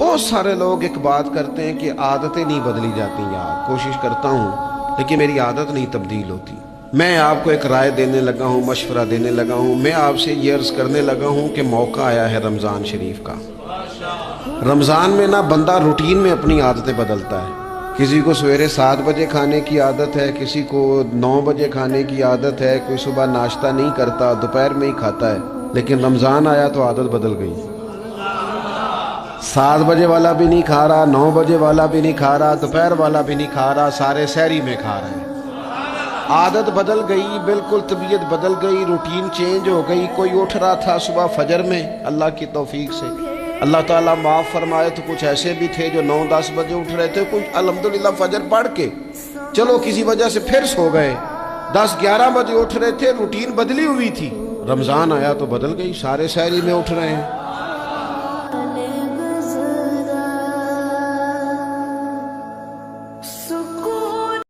بہت سارے لوگ ایک بات کرتے ہیں کہ عادتیں نہیں بدلی جاتی یار، کوشش کرتا ہوں لیکن میری عادت نہیں تبدیل ہوتی۔ میں آپ کو ایک رائے دینے لگا ہوں، مشورہ دینے لگا ہوں، میں آپ سے یہ عرض کرنے لگا ہوں کہ موقع آیا ہے رمضان شریف کا۔ رمضان میں نہ بندہ روٹین میں اپنی عادتیں بدلتا ہے۔ کسی کو سویرے 7 بجے کھانے کی عادت ہے، کسی کو 9 بجے کھانے کی عادت ہے، کوئی صبح ناشتہ نہیں کرتا، دوپہر میں ہی کھاتا ہے، لیکن رمضان آیا تو عادت بدل گئی۔ 7 بجے والا بھی نہیں کھا رہا، 9 بجے والا بھی نہیں کھا رہا، دوپہر والا بھی نہیں کھا رہا، سارے سحری میں کھا رہے ہیں۔ عادت بدل گئی، بالکل طبیعت بدل گئی، روٹین چینج ہو گئی۔ کوئی اٹھ رہا تھا صبح فجر میں اللہ کی توفیق سے، اللہ تعالیٰ معاف فرمائے، تو کچھ ایسے بھی تھے جو 9-10 بجے اٹھ رہے تھے، کچھ الحمدللہ فجر پڑھ کے چلو کسی وجہ سے پھر سو گئے، 10-11 بجے اٹھ رہے تھے، روٹین بدلی ہوئی تھی۔ رمضان آیا تو بدل گئی، سارے سحری میں اٹھ رہے ہیں۔